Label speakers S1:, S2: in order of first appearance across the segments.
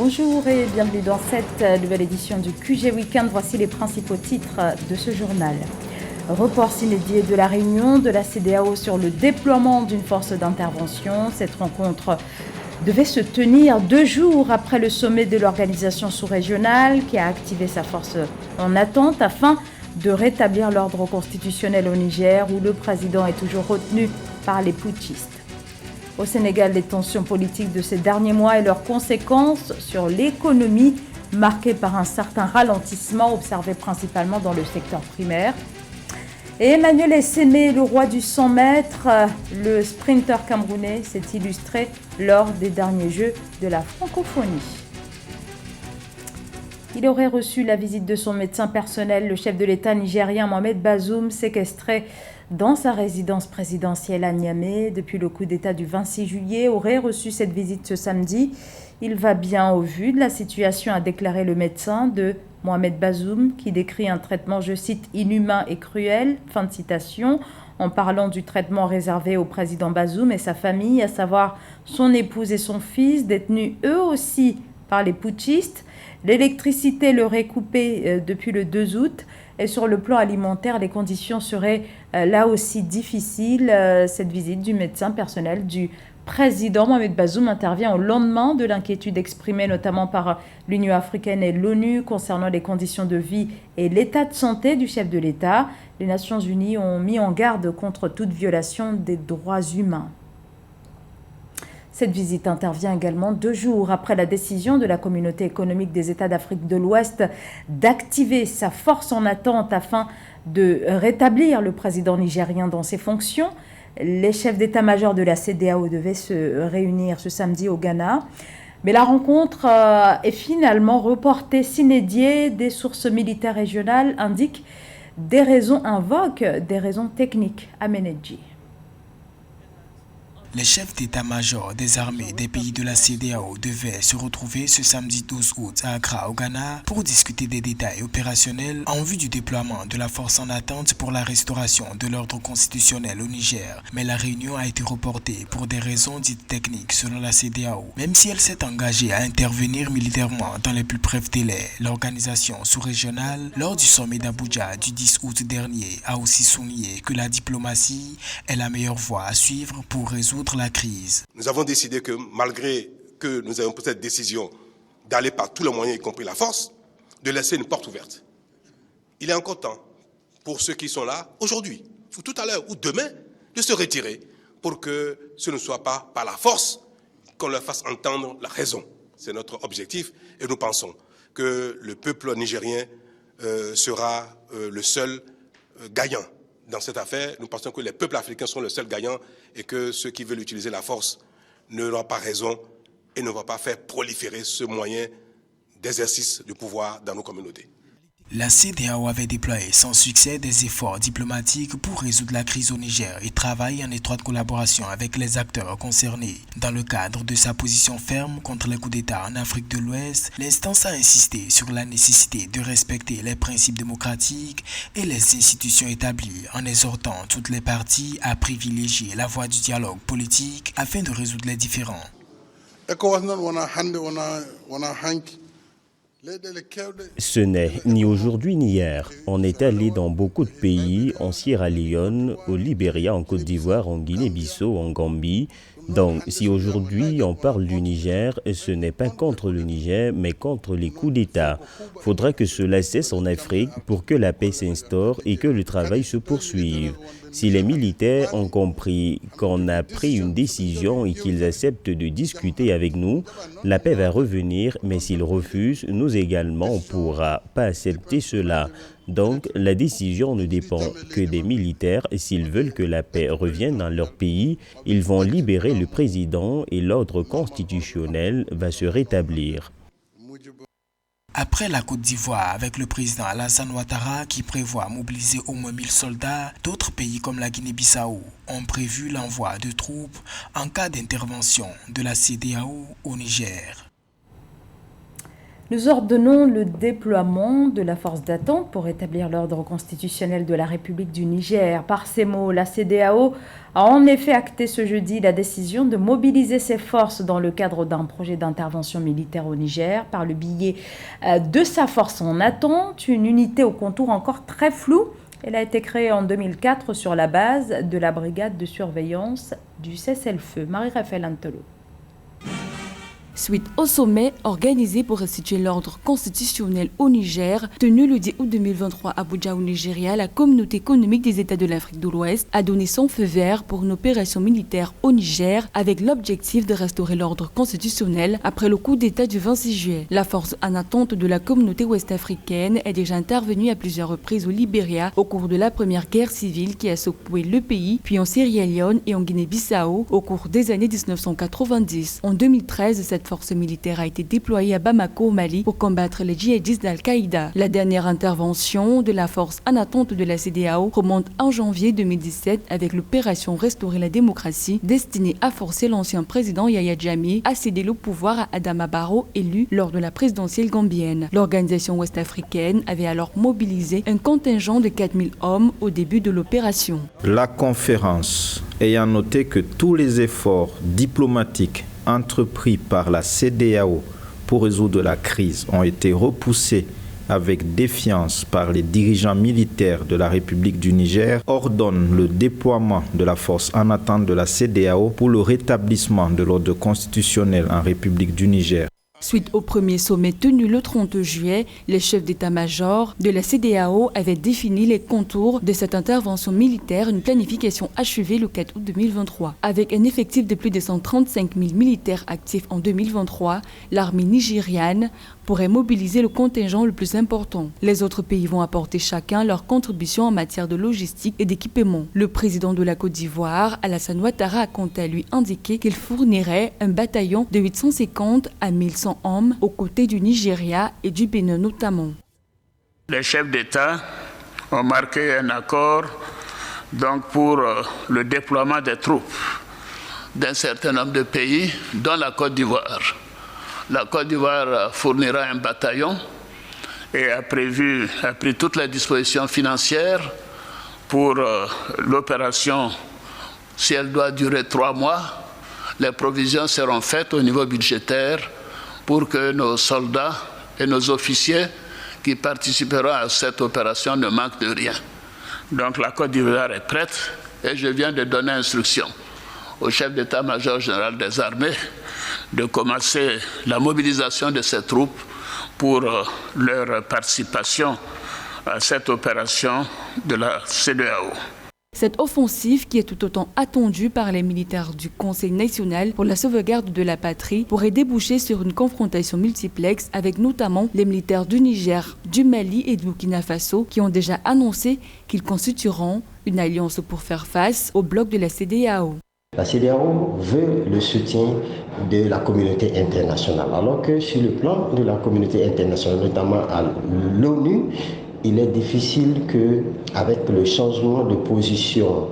S1: Bonjour et bienvenue dans cette nouvelle édition du QG Weekend. Voici les principaux titres de ce journal. Report inédit de la réunion de la CEDEAO sur le déploiement d'une force d'intervention. Cette rencontre devait se tenir 2 jours après le sommet de l'organisation sous-régionale qui a activé sa force en attente afin de rétablir l'ordre constitutionnel au Niger où le président est toujours retenu par les putschistes. Au Sénégal, les tensions politiques de ces derniers mois et leurs conséquences sur l'économie marquée par un certain ralentissement observé principalement dans le secteur primaire. Et Emmanuel Essémé, le roi du 100 mètres, le sprinter camerounais, s'est illustré lors des derniers Jeux de la francophonie. Il aurait reçu la visite de son médecin personnel, le chef de l'État nigérien Mohamed Bazoum, séquestré dans sa résidence présidentielle à Niamey depuis le coup d'État du 26 juillet, aurait reçu cette visite ce samedi. Il va bien au vu de la situation, a déclaré le médecin de Mohamed Bazoum, qui décrit un traitement, je cite, inhumain et cruel, fin de citation, en parlant du traitement réservé au président Bazoum et sa famille, à savoir son épouse et son fils, détenus eux aussi par les putschistes. L'électricité leur est coupée depuis le 2 août et sur le plan alimentaire, les conditions seraient là aussi difficiles. Cette visite du médecin personnel du président Mohamed Bazoum intervient au lendemain de l'inquiétude exprimée notamment par l'Union africaine et l'ONU concernant les conditions de vie et l'état de santé du chef de l'État. Les Nations unies ont mis en garde contre toute violation des droits humains. Cette visite intervient également 2 jours après la décision de la Communauté économique des États d'Afrique de l'Ouest d'activer sa force en attente afin de rétablir le président nigérien dans ses fonctions. Les chefs d'état-major de la CEDEAO devaient se réunir ce samedi au Ghana. Mais la rencontre est finalement reportée sine die. Des sources militaires régionales invoquent des raisons techniques à Menedji.
S2: Les chefs d'état-major des armées des pays de la CEDEAO devaient se retrouver ce samedi 12 août à Accra, au Ghana, pour discuter des détails opérationnels en vue du déploiement de la force en attente pour la restauration de l'ordre constitutionnel au Niger. Mais la réunion a été reportée pour des raisons dites techniques selon la CEDEAO. Même si elle s'est engagée à intervenir militairement dans les plus brefs délais, l'organisation sous-régionale, lors du sommet d'Abuja du 10 août dernier, a aussi souligné que la diplomatie est la meilleure voie à suivre pour résoudre la crise.
S3: Nous avons décidé que malgré que nous avons pris cette décision d'aller par tous les moyens, y compris la force, de laisser une porte ouverte. Il est encore temps pour ceux qui sont là aujourd'hui, ou tout à l'heure, ou demain, de se retirer pour que ce ne soit pas par la force qu'on leur fasse entendre la raison. C'est notre objectif et nous pensons que le peuple nigérien sera le seul gagnant. Dans cette affaire, nous pensons que les peuples africains sont le seul gagnant et que ceux qui veulent utiliser la force n'auront pas raison et ne vont pas faire proliférer ce moyen d'exercice du pouvoir dans nos communautés.
S2: La CEDEAO avait déployé sans succès des efforts diplomatiques pour résoudre la crise au Niger et travaille en étroite collaboration avec les acteurs concernés. Dans le cadre de sa position ferme contre les coups d'État en Afrique de l'Ouest, l'instance a insisté sur la nécessité de respecter les principes démocratiques et les institutions établies en exhortant toutes les parties à privilégier la voie du dialogue politique afin de résoudre les différends.
S4: Ce n'est ni aujourd'hui ni hier. On est allé dans beaucoup de pays, en Sierra Leone, au Libéria, en Côte d'Ivoire, en Guinée-Bissau, en Gambie. Donc, si aujourd'hui on parle du Niger, ce n'est pas contre le Niger, mais contre les coups d'État. Il faudra que cela cesse en Afrique pour que la paix s'instaure et que le travail se poursuive. Si les militaires ont compris qu'on a pris une décision et qu'ils acceptent de discuter avec nous, la paix va revenir, mais s'ils refusent, nous également, on ne pourra pas accepter cela. Donc, la décision ne dépend que des militaires. S'ils veulent que la paix revienne dans leur pays, ils vont libérer le président et l'ordre constitutionnel va se rétablir.
S2: Après la Côte d'Ivoire, avec le président Alassane Ouattara qui prévoit mobiliser au moins 1000 soldats, d'autres pays comme la Guinée-Bissau ont prévu l'envoi de troupes en cas d'intervention de la CEDEAO au Niger.
S1: Nous ordonnons le déploiement de la force d'attente pour rétablir l'ordre constitutionnel de la République du Niger. Par ces mots, la CEDEAO a en effet acté ce jeudi la décision de mobiliser ses forces dans le cadre d'un projet d'intervention militaire au Niger par le biais de sa force en attente, une unité au contour encore très flou. Elle a été créée en 2004 sur la base de la brigade de surveillance du cessez-le-feu. Marie-Raphaël Antelo.
S5: Suite au sommet organisé pour restituer l'ordre constitutionnel au Niger, tenu le 10 août 2023 à Abuja au Nigeria, la communauté économique des États de l'Afrique de l'Ouest a donné son feu vert pour une opération militaire au Niger avec l'objectif de restaurer l'ordre constitutionnel après le coup d'État du 26 juillet. La force en attente de la communauté ouest-africaine est déjà intervenue à plusieurs reprises au Libéria au cours de la première guerre civile qui a secoué le pays, puis en Sierra Leone et en Guinée-Bissau au cours des années 1990. En 2013, cette force militaire a été déployée à Bamako au Mali pour combattre les djihadistes d'Al-Qaïda. La dernière intervention de la force en attente de la CEDEAO remonte en janvier 2017 avec l'opération Restaurer la démocratie destinée à forcer l'ancien président Yahya Jammeh à céder le pouvoir à Adama Barrow, élu lors de la présidentielle gambienne. L'organisation ouest-africaine avait alors mobilisé un contingent de 4000 hommes au début de l'opération.
S6: La conférence ayant noté que tous les efforts diplomatiques entrepris par la CEDEAO pour résoudre la crise ont été repoussés avec défiance par les dirigeants militaires de la République du Niger, ordonne le déploiement de la force en attente de la CEDEAO pour le rétablissement de l'ordre constitutionnel en République du Niger.
S5: Suite au premier sommet tenu le 30 juillet, les chefs d'état-major de la CEDEAO avaient défini les contours de cette intervention militaire, une planification achevée le 4 août 2023. Avec un effectif de plus de 135 000 militaires actifs en 2023, l'armée nigériane pourrait mobiliser le contingent le plus important. Les autres pays vont apporter chacun leur contribution en matière de logistique et d'équipement. Le président de la Côte d'Ivoire, Alassane Ouattara, a quant à lui indiqué qu'il fournirait un bataillon de 850 à 1100 hommes aux côtés du Nigeria et du Bénin notamment.
S7: Les chefs d'État ont marqué un accord pour le déploiement des troupes d'un certain nombre de pays, dont la Côte d'Ivoire. La Côte d'Ivoire fournira un bataillon et a pris toutes les dispositions financières pour l'opération. Si elle doit durer 3 mois, les provisions seront faites au niveau budgétaire pour que nos soldats et nos officiers qui participeront à cette opération ne manquent de rien. Donc la Côte d'Ivoire est prête et je viens de donner instruction au chef d'état-major général des armées de commencer la mobilisation de ces troupes pour leur participation à cette opération de la CEDEAO.
S5: Cette offensive, qui est tout autant attendue par les militaires du Conseil national pour la sauvegarde de la patrie, pourrait déboucher sur une confrontation multiplexe avec notamment les militaires du Niger, du Mali et du Burkina Faso qui ont déjà annoncé qu'ils constitueront une alliance pour faire face au bloc de la CEDEAO.
S8: La CEDEAO veut le soutien de la communauté internationale, alors que sur le plan de la communauté internationale, notamment à l'ONU, il est difficile qu'avec le changement de position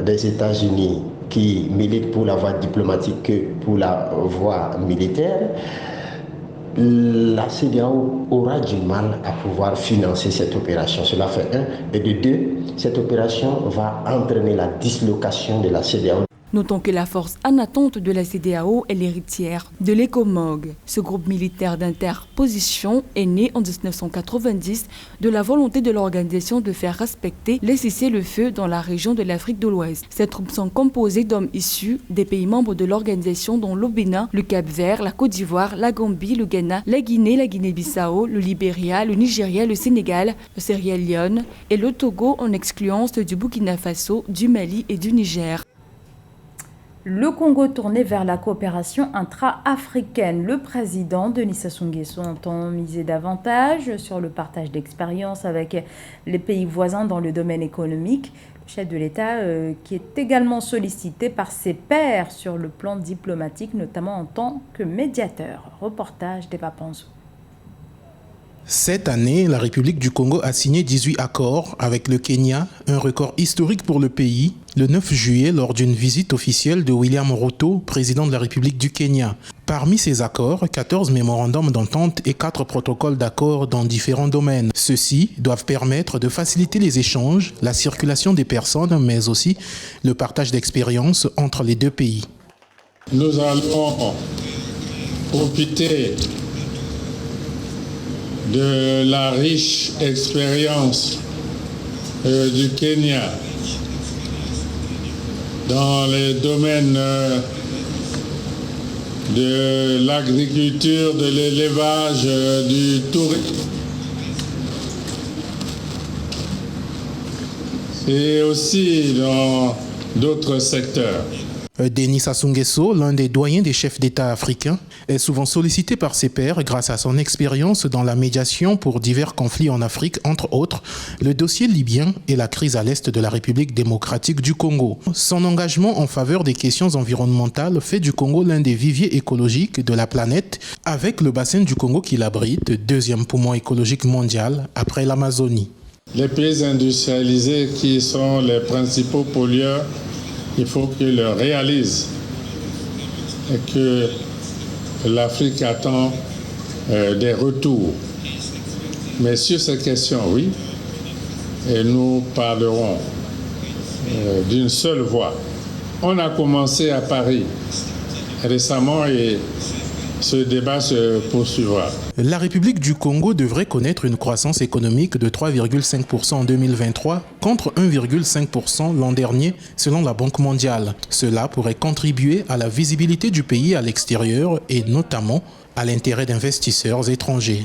S8: des États-Unis qui militent pour la voie diplomatique que pour la voie militaire, la CEDEAO aura du mal à pouvoir financer cette opération. Cela fait 1. Et de 2, cette opération va entraîner la dislocation de la CEDEAO.
S5: Notons que la force en attente de la CEDEAO est l'héritière de l'ECOMOG. Ce groupe militaire d'interposition est né en 1990 de la volonté de l'organisation de faire respecter les cessez-le-feu dans la région de l'Afrique de l'Ouest. Ces troupes sont composées d'hommes issus des pays membres de l'organisation dont le Bénin, le Cap-Vert, la Côte d'Ivoire, la Gambie, le Ghana, la Guinée, la Guinée-Bissau, le Libéria, le Nigeria, le Sénégal, le Sierra Leone et le Togo en excluant ceux du Burkina Faso, du Mali et du Niger.
S1: Le Congo tourné vers la coopération intra-africaine. Le président Denis Sassou Nguesso entend miser davantage sur le partage d'expériences avec les pays voisins dans le domaine économique. Le chef de l'État qui est également sollicité par ses pairs sur le plan diplomatique, notamment en tant que médiateur. Reportage d'Eva Panzou.
S9: Cette année, la République du Congo a signé 18 accords avec le Kenya, un record historique pour le pays, le 9 juillet lors d'une visite officielle de William Ruto, président de la République du Kenya. Parmi ces accords, 14 mémorandums d'entente et 4 protocoles d'accord dans différents domaines. Ceux-ci doivent permettre de faciliter les échanges, la circulation des personnes, mais aussi le partage d'expériences entre les deux pays.
S10: Nous allons profiter de la riche expérience du Kenya dans les domaines de l'agriculture, de l'élevage, du tourisme et aussi dans d'autres secteurs.
S9: Denis Sassou Nguesso, l'un des doyens des chefs d'État africains, est souvent sollicité par ses pairs grâce à son expérience dans la médiation pour divers conflits en Afrique, entre autres le dossier libyen et la crise à l'est de la République démocratique du Congo. Son engagement en faveur des questions environnementales fait du Congo l'un des viviers écologiques de la planète, avec le bassin du Congo qui l'abrite, deuxième poumon écologique mondial après l'Amazonie.
S10: Les pays industrialisés qui sont les principaux pollueurs, il faut qu'ils le réalisent et que l'Afrique attend des retours. Mais sur ces questions, oui, et nous parlerons d'une seule voix. On a commencé à Paris récemment et ce débat se poursuivra.
S9: La République du Congo devrait connaître une croissance économique de 3,5% en 2023 contre 1,5% l'an dernier selon la Banque mondiale. Cela pourrait contribuer à la visibilité du pays à l'extérieur et notamment à l'intérêt d'investisseurs étrangers.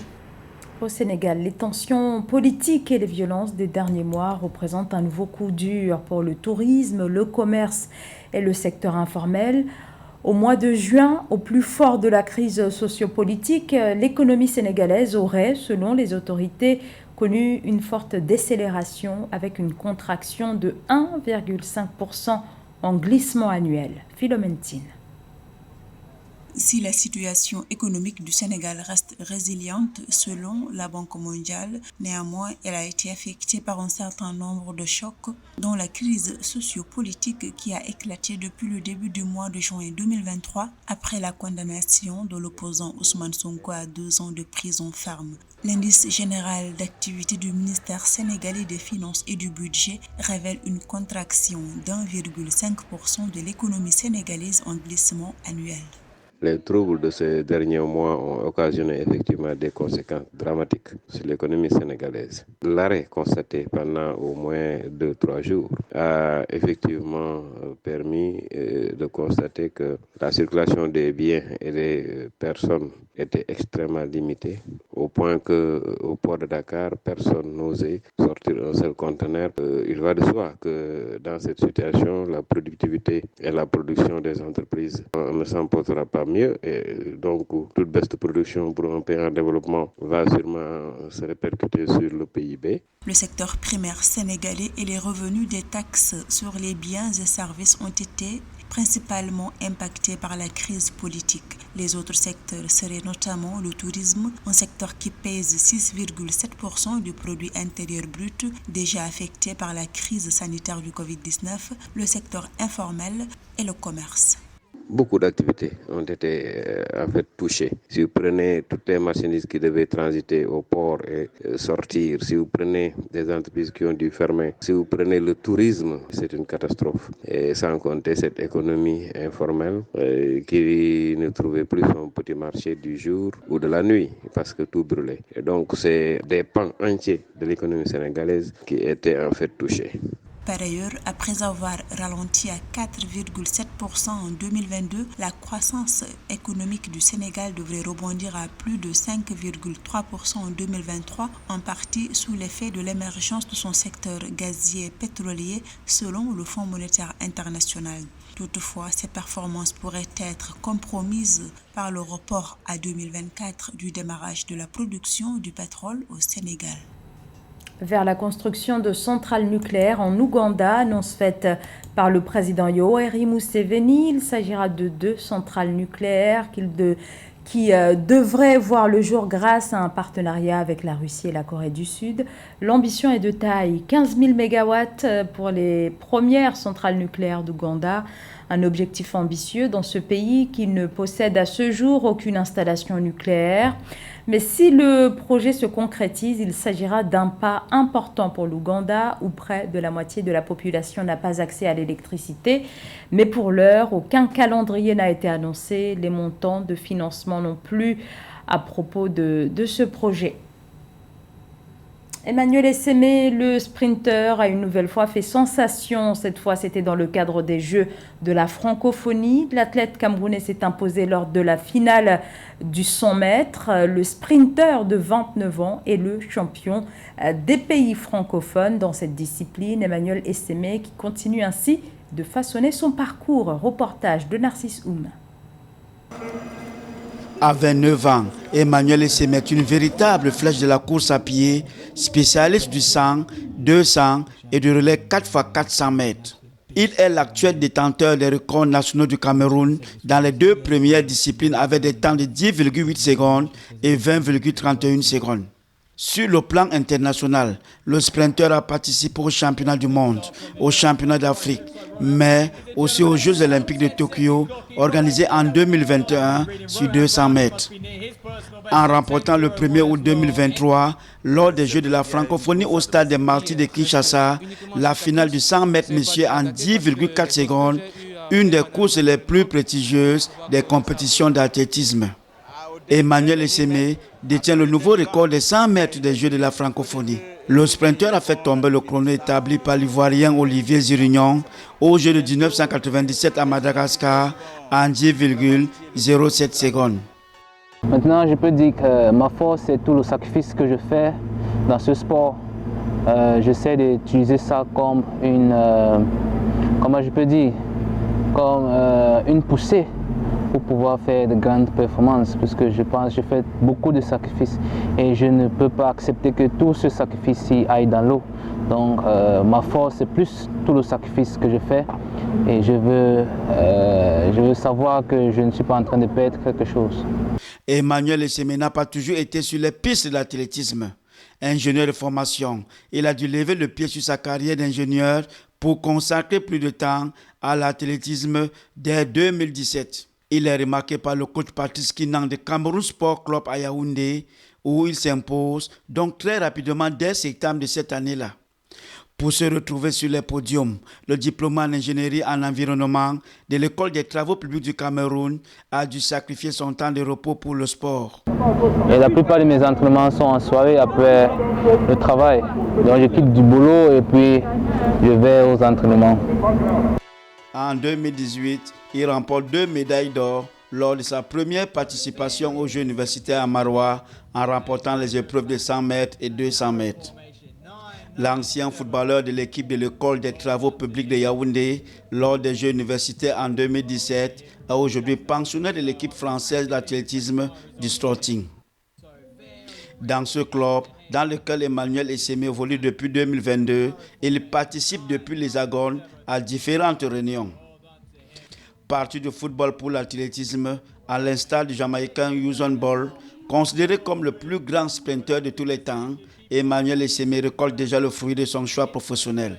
S1: Au Sénégal, les tensions politiques et les violences des derniers mois représentent un nouveau coup dur pour le tourisme, le commerce et le secteur informel. Au mois de juin, au plus fort de la crise sociopolitique, l'économie sénégalaise aurait, selon les autorités, connu une forte décélération avec une contraction de 1,5% en glissement annuel. Philomène Tine.
S11: Si la situation économique du Sénégal reste résiliente selon la Banque mondiale, néanmoins, elle a été affectée par un certain nombre de chocs, dont la crise sociopolitique qui a éclaté depuis le début du mois de juin 2023 après la condamnation de l'opposant Ousmane Sonko à 2 ans de prison ferme. L'indice général d'activité du ministère sénégalais des Finances et du Budget révèle une contraction d'1,5% de l'économie sénégalaise en glissement annuel.
S12: Les troubles de ces derniers mois ont occasionné effectivement des conséquences dramatiques sur l'économie sénégalaise. L'arrêt constaté pendant au moins 2-3 jours a effectivement permis de constater que la circulation des biens et des personnes était extrêmement limitée, au point qu'au port de Dakar, personne n'osait sortir un seul conteneur. Il va de soi que dans cette situation, la productivité et la production des entreprises ne s'en portera pas mieux, et donc toute baisse de production pour un pays en développement va sûrement se répercuter sur le PIB.
S11: Le secteur primaire sénégalais et les revenus des taxes sur les biens et services ont été principalement impactés par la crise politique. Les autres secteurs seraient notamment le tourisme, un secteur qui pèse 6,7% du produit intérieur brut, déjà affecté par la crise sanitaire du Covid-19, le secteur informel et le commerce.
S12: Beaucoup d'activités ont été en fait touchées. Si vous prenez toutes les marchandises qui devaient transiter au port et sortir, si vous prenez des entreprises qui ont dû fermer, si vous prenez le tourisme, c'est une catastrophe. Et sans compter cette économie informelle qui ne trouvait plus son petit marché du jour ou de la nuit parce que tout brûlait. Et donc c'est des pans entiers de l'économie sénégalaise qui étaient en fait touchés.
S11: Par ailleurs, après avoir ralenti à 4,7% en 2022, la croissance économique du Sénégal devrait rebondir à plus de 5,3% en 2023, en partie sous l'effet de l'émergence de son secteur gazier et pétrolier, selon le Fonds monétaire international. Toutefois, ces performances pourraient être compromises par le report à 2024 du démarrage de la production du pétrole au Sénégal.
S1: Vers la construction de centrales nucléaires en Ouganda, annonce faite par le président Yoweri Museveni. Il s'agira de 2 centrales nucléaires qui devraient voir le jour grâce à un partenariat avec la Russie et la Corée du Sud. L'ambition est de taille, 15 000 MW pour les premières centrales nucléaires d'Ouganda, Un objectif ambitieux dans ce pays qui ne possède à ce jour aucune installation nucléaire. Mais si le projet se concrétise, il s'agira d'un pas important pour l'Ouganda, où près de la moitié de la population n'a pas accès à l'électricité. Mais pour l'heure, aucun calendrier n'a été annoncé, les montants de financement non plus à propos de ce projet. Emmanuel Essémé, le sprinter, a une nouvelle fois fait sensation. Cette fois, c'était dans le cadre des Jeux de la francophonie. L'athlète camerounais s'est imposé lors de la finale du 100 mètres. Le sprinter de 29 ans est le champion des pays francophones dans cette discipline. Emmanuel Essémé qui continue ainsi de façonner son parcours. Reportage de Narcisse Oum.
S13: À 29 ans, Emmanuel Essémé est une véritable flèche de la course à pied, spécialiste du 100, 200 et du relais 4x400 mètres. Il est l'actuel détenteur des records nationaux du Cameroun dans les deux premières disciplines avec des temps de 10,8 secondes et 20,31 secondes. Sur le plan international, le sprinter a participé aux championnats du monde, aux championnats d'Afrique, mais aussi aux Jeux olympiques de Tokyo, organisés en 2021 sur 200 mètres. En remportant le 1er août 2023, lors des Jeux de la francophonie au stade des Martyrs de Kinshasa, la finale du 100 mètres messieurs en 10,4 secondes, une des courses les plus prestigieuses des compétitions d'athlétisme. Emmanuel Essémé détient le nouveau record des 100 mètres des Jeux de la francophonie. Le sprinter a fait tomber le chrono établi par l'Ivoirien Olivier Zirignon aux Jeux de 1997 à Madagascar en 10,07 secondes.
S14: Maintenant, je peux dire que ma force, c'est tout le sacrifice que je fais dans ce sport. J'essaie d'utiliser ça comme une, une poussée pour pouvoir faire de grandes performances, parce que je pense que je fais beaucoup de sacrifices et je ne peux pas accepter que tout ce sacrifice-ci aille dans l'eau. Donc ma force, c'est plus tout le sacrifice que je fais et je veux savoir que je ne suis pas en train de perdre quelque chose.
S13: Emmanuel Essémé n'a pas toujours été sur les pistes de l'athlétisme. Ingénieur de formation, il a dû lever le pied sur sa carrière d'ingénieur pour consacrer plus de temps à l'athlétisme dès 2017. Il est remarqué par le coach Patrice Kinang de Cameroun Sport Club à Yaoundé, où il s'impose donc très rapidement dès septembre de cette année-là. Pour se retrouver sur les podiums, le diplôme en ingénierie en environnement de l'École des travaux publics du Cameroun a dû sacrifier son temps de repos pour le sport.
S14: Et la plupart de mes entraînements sont en soirée après le travail. Donc je quitte du boulot et puis je vais aux entraînements.
S13: En 2018, il remporte 2 médailles d'or lors de sa première participation aux Jeux universitaires à Maroua en remportant les épreuves de 100 mètres et 200 mètres. L'ancien footballeur de l'équipe de l'École des travaux publics de Yaoundé lors des Jeux universitaires en 2017 est aujourd'hui pensionnaire de l'équipe française d'athlétisme du Strotting. Dans ce club, dans lequel Emmanuel Essémé évolue depuis 2022, il participe depuis l'Hexagone à différentes réunions. Parti de football pour l'athlétisme, à l'instar du Jamaïcain Usain Bolt, considéré comme le plus grand sprinter de tous les temps, Emmanuel Essémé récolte déjà le fruit de son choix professionnel.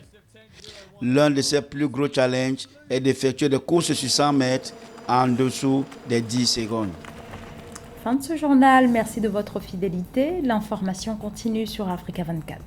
S13: L'un de ses plus gros challenges est d'effectuer des courses sur 100 mètres en dessous des 10 secondes.
S1: Fin de ce journal, merci de votre fidélité. L'information continue sur Africa 24.